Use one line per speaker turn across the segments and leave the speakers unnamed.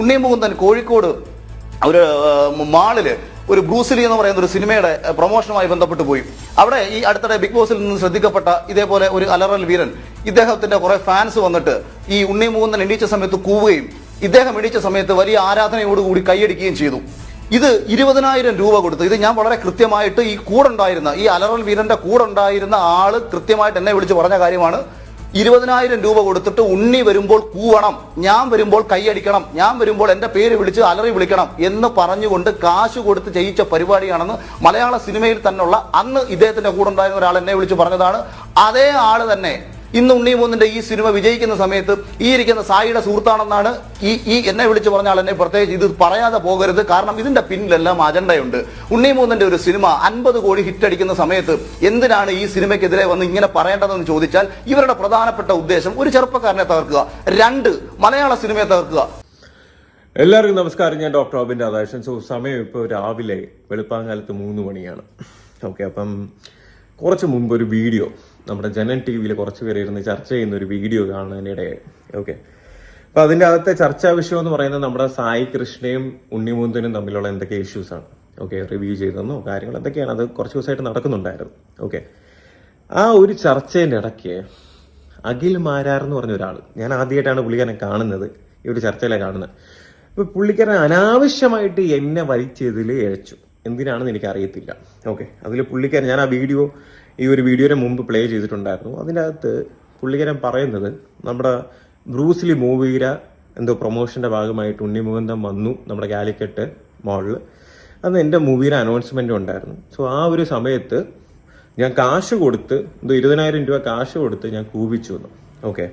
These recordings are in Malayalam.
ഉണ്ണി മുകുന്ദൻ കോഴിക്കോട് ഒരു മാളില് ഒരു ബ്രൂസിലി എന്ന് പറയുന്ന ഒരു സിനിമയുടെ പ്രൊമോഷനുമായി ബന്ധപ്പെട്ട് പോയി. അവിടെ ഈ അടുത്തിടെ ബിഗ് ബോസിൽ നിന്ന് ശ്രദ്ധിക്കപ്പെട്ട ഇതേപോലെ ഒരു അലറൽ വീരൻ, ഇദ്ദേഹത്തിന്റെ കുറെ ഫാൻസ് വന്നിട്ട് ഈ ഉണ്ണി മുകുന്ദൻ എണീച്ച സമയത്ത് കൂവുകയും ഇദ്ദേഹം എണീച്ച സമയത്ത് വലിയ ആരാധനയോടുകൂടി കൈയടിക്കുകയും ചെയ്തു. ഇത് 20,000 രൂപ കൊടുത്തു. ഇത് ഞാൻ വളരെ കൃത്യമായിട്ട് ഈ കൂടുണ്ടായിരുന്ന ഈ അലറൽ വീരന്റെ കൂടുണ്ടായിരുന്ന ആള് കൃത്യമായിട്ട് എന്നെ വിളിച്ച് പറഞ്ഞ കാര്യമാണ്. 20,000 രൂപ കൊടുത്തിട്ട് ഉണ്ണി വരുമ്പോൾ കൂവണം, ഞാൻ വരുമ്പോൾ കൈയടിക്കണം, ഞാൻ വരുമ്പോൾ എന്റെ പേര് വിളിച്ച് അലറി വിളിക്കണം എന്ന് പറഞ്ഞുകൊണ്ട് കാശ് കൊടുത്ത് ചെയ്യിച്ച പരിപാടിയാണെന്ന് മലയാള സിനിമയിൽ തന്നെയുള്ള അന്ന് ഇദ്ദേഹത്തിന്റെ കൂടെ ഉണ്ടായിരുന്ന ഒരാൾ എന്നെ വിളിച്ച് പറഞ്ഞതാണ്. അതേ ആള് തന്നെ ഇന്ന് ഉണ്ണി മുകുന്ദന്റെ ഈ സിനിമ വിജയിക്കുന്ന സമയത്ത് ഈ ഇരിക്കുന്ന സായിയുടെ സുഹൃത്താണെന്നാണ് ഈ എന്നെ വിളിച്ച് പറഞ്ഞ ആൾ എന്നെ പ്രത്യേകിച്ച് ഇത് പറയാതെ പോകരുത്. കാരണം ഇതിന്റെ പിന്നിലെല്ലാം അജണ്ടയുണ്ട്. ഉണ്ണി മുകുന്ദന്റെ ഒരു സിനിമ 50 കോടി ഹിറ്റ് അടിക്കുന്ന സമയത്ത് എന്തിനാണ് ഈ സിനിമയ്ക്കെതിരെ വന്ന് ഇങ്ങനെ പറയേണ്ടതെന്ന് ചോദിച്ചാൽ ഇവരുടെ പ്രധാനപ്പെട്ട ഉദ്ദേശം ഒരു ചെറുപ്പക്കാരനെ തകർക്കുക, 2 മലയാള സിനിമയെ തകർക്കുക.
എല്ലാവർക്കും നമസ്കാരം. ഞാൻ ഡോക്ടർ അബിൻ രാധാകൃഷ്ണൻ. സമയം ഇപ്പോൾ രാവിലെ വെളുപ്പാങ്കാലത്ത് 3 മണിയാണ്. ഓക്കെ, അപ്പം കുറച്ച് മുമ്പ് ഒരു വീഡിയോ നമ്മുടെ ജനൻ ടി വിയിൽ കുറച്ച് പേര് ഇരുന്ന് ചർച്ച ചെയ്യുന്ന ഒരു വീഡിയോ കാണാനിടയായി. ഓക്കെ, അപ്പൊ അതിന്റെ അകത്തെ ചർച്ചാ വിഷയം എന്ന് പറയുന്നത് നമ്മുടെ സായി കൃഷ്ണയും ഉണ്ണി മുകുന്ദനും തമ്മിലുള്ള എന്തൊക്കെ ഇഷ്യൂസ് ആണ്. ഓക്കെ, റിവ്യൂ ചെയ്തെന്നോ കാര്യങ്ങൾ എന്തൊക്കെയാണ്, അത് കുറച്ച് ദിവസമായിട്ട് നടക്കുന്നുണ്ടായിരുന്നു. ഓക്കെ, ആ ഒരു ചർച്ചേന്റെ ഇടയ്ക്ക് അഖിൽ മാരാർ എന്ന് പറഞ്ഞ ഒരാൾ, ഞാൻ ആദ്യമായിട്ടാണ് പുള്ളിക്കാരനെ കാണുന്നത്, ഈ ഒരു ചർച്ചയിലെ കാണുന്നത്. അപ്പൊ പുള്ളിക്കാരൻ അനാവശ്യമായിട്ട് എന്നെ വലിച്ചതിൽ ഇഴച്ചു. എന്തിനാണെന്ന് എനിക്ക് അറിയത്തില്ല. ഓക്കെ, അതിൽ പുള്ളിക്കാരൻ, ഞാൻ ആ വീഡിയോ ഈ ഒരു വീഡിയോയുടെ മുമ്പ് പ്ലേ ചെയ്തിട്ടുണ്ടായിരുന്നു. അതിൻ്റെ അകത്ത് പുള്ളിക്കാരൻ പറയുന്നത് നമ്മുടെ ബ്രൂസ്ലി മൂവിയുടെ എന്തോ പ്രൊമോഷൻ്റെ ഭാഗമായിട്ട് ഉണ്ണി മുകുന്ദൻ വന്നു നമ്മുടെ കാലിക്കറ്റ് മോളിൽ. അന്ന് എൻ്റെ മൂവിയുടെ അനൗൺസ്മെൻറ്റും ഉണ്ടായിരുന്നു. സോ ആ ഒരു സമയത്ത് ഞാൻ കാശ് കൊടുത്ത് എന്തോ 20,000 രൂപ കാശ് കൊടുത്ത് ഞാൻ കൂവിച്ചു വന്നു. ഓക്കെ,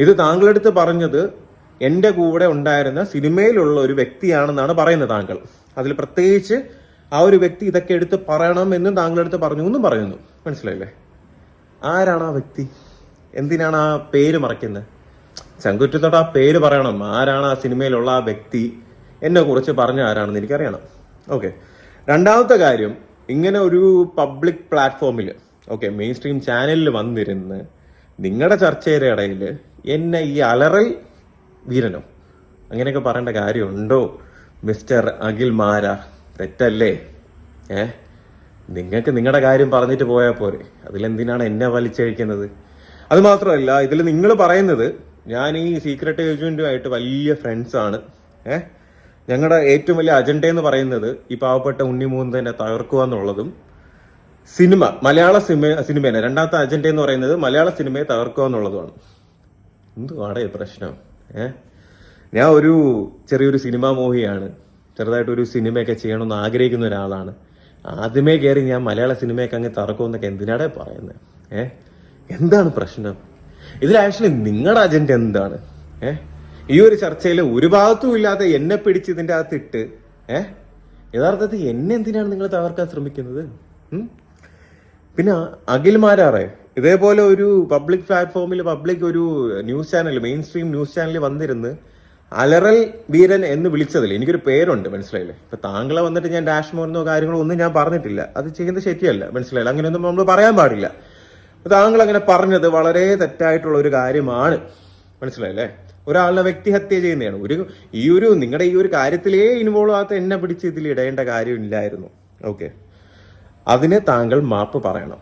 ഇത് താങ്കളെടുത്ത് പറഞ്ഞത് എൻ്റെ കൂടെ ഉണ്ടായിരുന്ന സിനിമയിലുള്ള ഒരു വ്യക്തിയാണെന്നാണ് പറയുന്നത് താങ്കൾ. അതിൽ പ്രത്യേകിച്ച് ആ ഒരു വ്യക്തി ഇതൊക്കെ എടുത്ത് പറയണം എന്നും താങ്കളെടുത്ത് പറഞ്ഞു എന്നും പറയുന്നു. മനസ്സിലായില്ലേ? ആരാണ് ആ വ്യക്തി? എന്തിനാണ് ആ പേര് മറയ്ക്കുന്നത്? ചങ്കുറ്റത്തോടെ ആ പേര് പറയണം. ആരാണ് ആ സിനിമയിലുള്ള ആ വ്യക്തി, എന്നെ കുറിച്ച് പറഞ്ഞ ആരാണെന്ന് എനിക്കറിയണം. ഓക്കെ, രണ്ടാമത്തെ കാര്യം, ഇങ്ങനെ ഒരു പബ്ലിക് പ്ലാറ്റ്ഫോമിൽ, ഓക്കെ, മെയിൻ സ്ട്രീം ചാനലിൽ വന്നിരുന്ന് നിങ്ങളുടെ ചർച്ചയുടെ ഇടയിൽ എന്നെ ഈ അലറൽ വീരനോ അങ്ങനെയൊക്കെ പറയേണ്ട കാര്യമുണ്ടോ മിസ്റ്റർ അഖിൽ മാരാർ? തെറ്റല്ലേ? നിങ്ങൾക്ക് നിങ്ങളുടെ കാര്യം പറഞ്ഞിട്ട് പോയാൽ പോരെ, അതിലെന്തിനാണ് എന്നെ വലിച്ചഴിക്കുന്നത്? അത് മാത്രമല്ല, ഇതിൽ നിങ്ങൾ പറയുന്നത് ഞാൻ ഈ സീക്രട്ട് ഏജന്റുമായിട്ട് വലിയ ഫ്രണ്ട്സാണ്. ഞങ്ങളുടെ ഏറ്റവും വലിയ അജണ്ട എന്ന് പറയുന്നത് ഈ പാവപ്പെട്ട ഉണ്ണി മുകുന്ദനെ തകർക്കുക എന്നുള്ളതും മലയാള സിനിമേനെ രണ്ടാമത്തെ അജണ്ട എന്ന് പറയുന്നത് മലയാള സിനിമയെ തകർക്കുക എന്നുള്ളതുമാണ്. എന്തുവാടേ പ്രശ്നം? ഞാൻ ഒരു ചെറിയൊരു സിനിമാ മോഹിയാണ്. ചെറുതായിട്ടൊരു സിനിമയൊക്കെ ചെയ്യണമെന്ന് ആഗ്രഹിക്കുന്ന ഒരാളാണ്. ആദ്യമേ കയറി ഞാൻ മലയാള സിനിമയൊക്കെ അങ്ങ് തറക്കുമെന്നൊക്കെ എന്തിനാടെ പറയുന്നത്? എന്താണ് പ്രശ്നം? ഇതിൽ ആക്ച്വലി നിങ്ങളുടെ അജണ്ട എന്താണ്? ഈ ഒരു ചർച്ചയിൽ ഒരു ഭാഗത്തും ഇല്ലാതെ എന്നെ പിടിച്ച് ഇതിൻ്റെ അകത്തിട്ട് യഥാർത്ഥത്തിൽ എന്നെ എന്തിനാണ് നിങ്ങൾ തകർക്കാൻ ശ്രമിക്കുന്നത്? പിന്നെ അഖിൽ മാരാറെ ഇതേപോലെ ഒരു പബ്ലിക് പ്ലാറ്റ്ഫോമിൽ ഒരു news channel, main stream news ചാനലിൽ വന്നിരുന്ന് അലറൽ വീരൻ എന്ന് വിളിച്ചതിൽ എനിക്കൊരു പേരുണ്ട്. മനസ്സിലായില്ലേ? ഇപ്പൊ താങ്കളെ വന്നിട്ട് ഞാൻ ഡാഷ്മോർന്നോ കാര്യങ്ങളോ ഒന്നും ഞാൻ പറഞ്ഞിട്ടില്ല. അത് ചെയ്യുന്നത് ശരിയല്ല. മനസ്സിലായില്ല? അങ്ങനെയൊന്നും നമ്മൾ പറയാൻ പാടില്ല. താങ്കൾ അങ്ങനെ പറഞ്ഞത് വളരെ തെറ്റായിട്ടുള്ള ഒരു കാര്യമാണ്. മനസ്സിലായില്ലേ? ഒരാളുടെ വ്യക്തിഹത്യ ചെയ്യുന്നതാണ്. നിങ്ങളുടെ ഈ ഒരു കാര്യത്തിലേ ഇൻവോൾവ് ആകാത്ത എന്നെ പിടിച്ച് ഇതിൽ ഇടേണ്ട കാര്യമില്ലായിരുന്നു. ഓക്കെ, അതിന് താങ്കൾ മാപ്പ് പറയണം.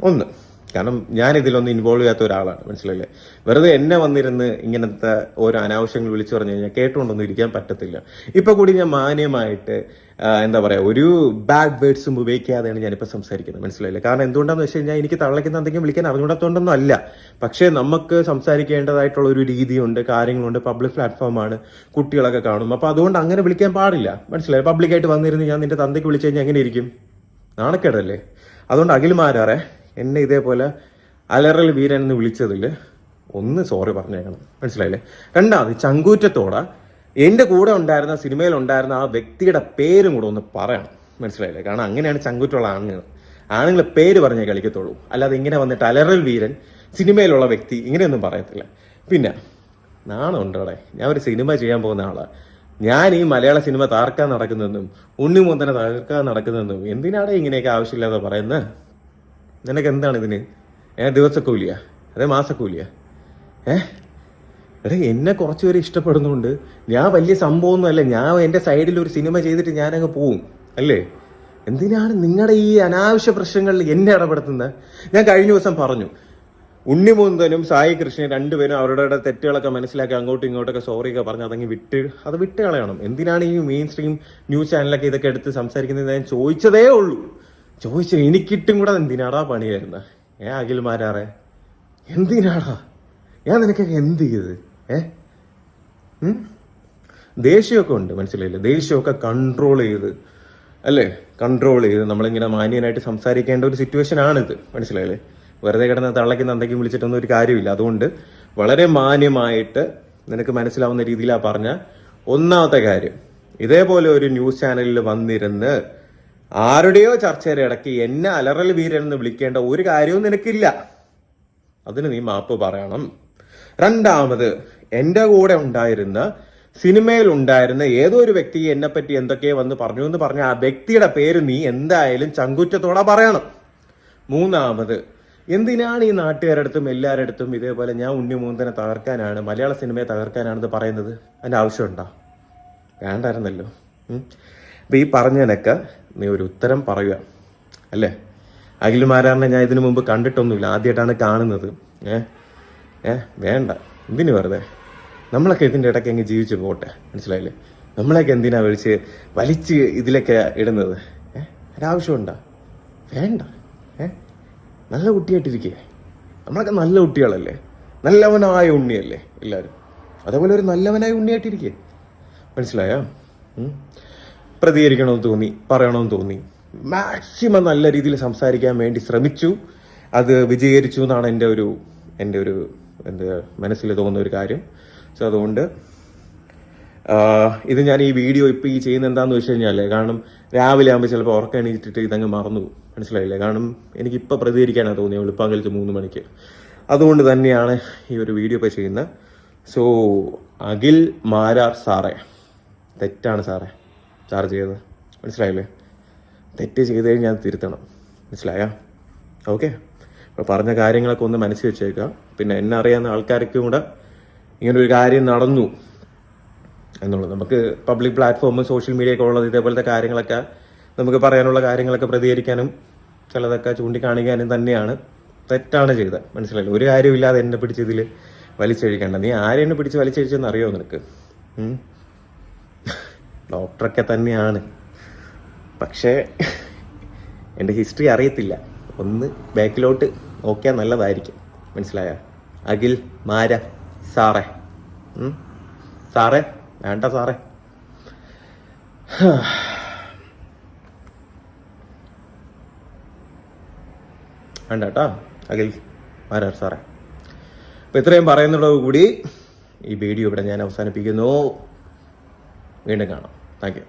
ഒന്ന്, കാരണം ഞാൻ ഇതിലൊന്നും ഇൻവോൾവ് ചെയ്യാത്ത ഒരാളാണ്. മനസ്സിലായില്ലേ? വെറുതെ എന്നെ വന്നിരുന്ന് ഇങ്ങനത്തെ ഓരോ അനാവശ്യങ്ങൾ വിളിച്ചു പറഞ്ഞു കഴിഞ്ഞാൽ കേട്ടുകൊണ്ടൊന്നും ഇരിക്കാൻ പറ്റത്തില്ല. ഇപ്പൊ കൂടി ഞാൻ മാന്യമായിട്ട് എന്താ പറയാ, ഒരു ബാഡ് വേർഡ്സും ഉപയോഗിക്കാതെയാണ് ഞാനിപ്പോ സംസാരിക്കുന്നത്. മനസ്സിലായില്ലേ? കാരണം എന്തുകൊണ്ടാന്ന് വെച്ച് കഴിഞ്ഞാൽ എനിക്ക് തള്ളയ്ക്കുന്ന എന്തെങ്കിലും വിളിക്കാൻ അറിഞ്ഞൂടാത്തോണ്ടൊന്നും അല്ല. പക്ഷേ നമുക്ക് സംസാരിക്കേണ്ടതായിട്ടുള്ള ഒരു രീതിയുണ്ട്, കാര്യങ്ങളുണ്ട്. പബ്ലിക് പ്ലാറ്റ്ഫോമാണ്, കുട്ടികളൊക്കെ കാണും. അപ്പൊ അതുകൊണ്ട് അങ്ങനെ വിളിക്കാൻ പാടില്ല. മനസ്സിലായി? പബ്ലിക്കായിട്ട് വന്നിരുന്ന് ഞാൻ നിന്റെ തന്തയ്ക്ക് വിളിച്ചു കഴിഞ്ഞാൽ എങ്ങനെ ഇരിക്കും? നാണക്കേടല്ലേ? അതുകൊണ്ട് അഖിൽ മാരാറെ എന്നെ ഇതേപോലെ അലറൽ വീരൻ എന്ന് വിളിച്ചതിൽ ഒന്ന് സോറി പറഞ്ഞേക്കണം. മനസ്സിലായില്ലേ? രണ്ടാമത്, ചങ്കൂറ്റത്തോടെ എൻ്റെ കൂടെ ഉണ്ടായിരുന്ന സിനിമയിൽ ഉണ്ടായിരുന്ന ആ വ്യക്തിയുടെ പേരും കൂടെ ഒന്ന് പറയണം. മനസ്സിലായില്ലേ? കാരണം അങ്ങനെയാണ് ചങ്കൂറ്റുള്ള ആണുങ്ങൾ പേര് പറഞ്ഞേ കളിക്കത്തുള്ളൂ. അല്ലാതെ ഇങ്ങനെ വന്നിട്ട് അലറൽ വീരൻ, സിനിമയിലുള്ള വ്യക്തി, ഇങ്ങനെയൊന്നും പറയത്തില്ല. പിന്നെ നാണം ഉണ്ടോടെ? ഞാൻ ഒരു സിനിമ ചെയ്യാൻ പോകുന്ന ആളാണ്. ഞാൻ ഈ മലയാള സിനിമ തകർക്കാൻ നടക്കുന്നതെന്നും ഉണ്ണി മുകുന്ദനെ തകർക്കാൻ നടക്കുന്നതെന്നും എന്തിനാണ് ഇങ്ങനെയൊക്കെ ആവശ്യമില്ലാതെ പറയുന്നത്? നിനക്ക് എന്താണ് ഇതിന്? ദിവസക്കൂലിയാ? അതേ മാസക്കൂലിയാ? എടാ എന്നെ കുറച്ച് പേര് ഇഷ്ടപ്പെടുന്നുണ്ട്, ഞാൻ വലിയ സംഭവമൊന്നുമല്ല, ഞാൻ എൻ്റെ സൈഡിൽ ഒരു സിനിമ ചെയ്തിട്ട് ഞാനങ്ങ് പോവും അല്ലേ? എന്തിനാണ് നിങ്ങളുടെ ഈ അനാവശ്യ പ്രശ്നങ്ങളിൽ എന്നെ ഇടപെടുത്തുന്നത്? ഞാൻ കഴിഞ്ഞ ദിവസം പറഞ്ഞു, ഉണ്ണിമുന്തനും സായി കൃഷ്ണൻ രണ്ടുപേരും അവരുടെ തെറ്റുകളൊക്കെ മനസ്സിലാക്കി അങ്ങോട്ടും ഇങ്ങോട്ടൊക്കെ സോറിയൊക്കെ പറഞ്ഞ് അത് വിട്ട് കളയണം. എന്തിനാണ് ഈ മെയിൻ സ്ട്രീം ന്യൂസ് ചാനലൊക്കെ ഇതൊക്കെ എടുത്ത് സംസാരിക്കുന്നത്? ഞാൻ ചോദിച്ചതേ ഉള്ളൂ. എനിക്കിട്ടും കൂടെ എന്തിനാടാ പണിയായിരുന്ന? അഖിൽമാരാറെ എന്തിനാടാ? ഞാൻ നിനക്കൊക്കെ എന്ത് ചെയ്ത്? ദേഷ്യമൊക്കെ ഉണ്ട്, മനസ്സിലായില്ലേ? ദേഷ്യമൊക്കെ കൺട്രോൾ ചെയ്ത് നമ്മളിങ്ങനെ മാന്യനായിട്ട് സംസാരിക്കേണ്ട ഒരു സിറ്റുവേഷൻ ആണിത്, മനസ്സിലായില്ലേ? വെറുതെ കിടന്ന് തള്ളയ്ക്കും തന്തയ്ക്കും വിളിച്ചിട്ടൊന്നും ഒരു കാര്യമില്ല. അതുകൊണ്ട് വളരെ മാന്യമായിട്ട് നിനക്ക് മനസ്സിലാവുന്ന രീതിയിലാണ് പറഞ്ഞ. ഒന്നാമത്തെ കാര്യം, ഇതേപോലെ ഒരു ന്യൂസ് ചാനലിൽ വന്നിരുന്ന് ആരുടെയോ ചർച്ചയുടെ ഇടയ്ക്ക് എന്നെ അലറൽ വീരൻ എന്ന് വിളിക്കേണ്ട ഒരു കാര്യവും നിനക്കില്ല. അതിന് നീ മാപ്പ് പറയണം. രണ്ടാമത്, എൻ്റെ കൂടെ ഉണ്ടായിരുന്ന സിനിമയിൽ ഉണ്ടായിരുന്ന ഏതോ ഒരു വ്യക്തി എന്നെ പറ്റി എന്തൊക്കെയോ വന്ന് പറഞ്ഞു എന്ന് പറഞ്ഞ ആ വ്യക്തിയുടെ പേര് നീ എന്തായാലും ചങ്കുറ്റത്തോടെ പറയണം. മൂന്നാമത്, എന്തിനാണ് ഈ നാട്ടുകാരുടെ അടുത്തും എല്ലാവരുടെ അടുത്തും ഇതേപോലെ ഞാൻ ഉണ്ണിമൂന്തനെ തകർക്കാനാണ്, മലയാള സിനിമയെ തകർക്കാനാണെന്ന് പറയുന്നത്? അതിൻ്റെ ആവശ്യമുണ്ടോ? വേണ്ടായിരുന്നല്ലോ. അപ്പം ഈ പറഞ്ഞതിനൊക്കെ നീ ഒരു ഉത്തരം പറയുക അല്ലേ? അഖിൽമാരാറിനെ ഞാൻ ഇതിനു മുമ്പ് കണ്ടിട്ടൊന്നുമില്ല, ആദ്യമായിട്ടാണ് കാണുന്നത്. വേണ്ട, എന്തിനു വെറുതെ? നമ്മളൊക്കെ ഇതിൻ്റെ ഇടയ്ക്ക് എങ്ങനെ ജീവിച്ചു പോട്ടെ, മനസ്സിലായില്ലേ? നമ്മളൊക്കെ എന്തിനാ വലിച്ച് ഇതിലൊക്കെ ഇടുന്നത്? ഒരാവശ്യമുണ്ടോ? വേണ്ട. നല്ല കുട്ടിയായിട്ടിരിക്കേ. നമ്മളൊക്കെ നല്ല കുട്ടികളല്ലേ, നല്ലവനായ ഉണ്ണിയല്ലേ എല്ലാവരും. അതേപോലെ ഒരു നല്ലവനായ ഉണ്ണിയായിട്ടിരിക്കേ, മനസ്സിലായോ? പ്രതികരിക്കണമെന്ന് തോന്നി, പറയണമെന്ന് തോന്നി, മാക്സിമം നല്ല രീതിയിൽ സംസാരിക്കാൻ വേണ്ടി ശ്രമിച്ചു. അത് വിജീകരിച്ചു എന്നാണ് എൻ്റെ ഒരു മനസ്സിൽ തോന്നുന്ന ഒരു കാര്യം. സോ അതുകൊണ്ട് ഇത് ഞാൻ ഈ വീഡിയോ ഇപ്പോൾ ഈ ചെയ്യുന്ന എന്താണെന്ന് വെച്ച് കഴിഞ്ഞാൽ, കാരണം രാവിലെ ആകുമ്പോൾ ചിലപ്പോൾ ഉറക്കം എണീറ്റിട്ട് ഇതങ്ങ് മറന്നു പോകും, മനസ്സിലായില്ലേ? കാരണം എനിക്കിപ്പോൾ പ്രതികരിക്കാനാണ് തോന്നിയത് വെളുപ്പാങ്കലത്ത് 3 മണിക്ക്. അതുകൊണ്ട് തന്നെയാണ് ഈ ഒരു വീഡിയോ ഇപ്പോൾ ചെയ്യുന്നത്. സോ അഖിൽ മാരാർ സാറേ, തെറ്റാണ് സാറേ സാർ ചെയ്തത്, മനസ്സിലായില്ലേ? തെറ്റ് ചെയ്ത് കഴിഞ്ഞാൽ തിരുത്തണം, മനസ്സിലായോ? ഓക്കെ, അപ്പോൾ പറഞ്ഞ കാര്യങ്ങളൊക്കെ ഒന്ന് മനസ്സിൽ വെച്ചേക്കുക. പിന്നെ എന്നെ അറിയാവുന്ന ആൾക്കാർക്കും കൂടെ ഇങ്ങനൊരു കാര്യം നടന്നു എന്നുള്ളത്, നമുക്ക് പബ്ലിക് പ്ലാറ്റ്ഫോമും സോഷ്യൽ മീഡിയ ഒക്കെ ഉള്ളത്, ഇതേപോലത്തെ കാര്യങ്ങളൊക്കെ നമുക്ക് പറയാനുള്ള കാര്യങ്ങളൊക്കെ പ്രതികരിക്കാനും ചിലതൊക്കെ ചൂണ്ടിക്കാണിക്കാനും തന്നെയാണ്. തെറ്റാണ് ചെയ്തത്, മനസ്സിലായില്ലേ? ഒരു കാര്യമില്ലാതെ എന്നെ പിടിച്ച് ഇതിൽ വലിച്ചഴിക്കേണ്ട. നീ ആരെന്നെ പിടിച്ച് വലിച്ചഴിച്ചെന്ന് അറിയോ നിനക്ക്? ഡോക്ടറൊക്കെ തന്നെയാണ്, പക്ഷേ എൻ്റെ ഹിസ്റ്ററി അറിയത്തില്ല. ഒന്ന് ബാക്കിലോട്ട് നോക്കിയാൽ നല്ലതായിരിക്കും, മനസ്സിലായ? അഖിൽ മാര സാറേ, സാറേ വേണ്ട സാറേ. വേണ്ട കേട്ടോ അഖിൽ മാരാർ സാറേ. അപ്പോൾ ഇത്രയും പറയുന്നതോടുകൂടി ഈ വീഡിയോ ഇവിടെ ഞാൻ അവസാനിപ്പിക്കുന്നു. വീണ്ടും കാണാം. Thank you.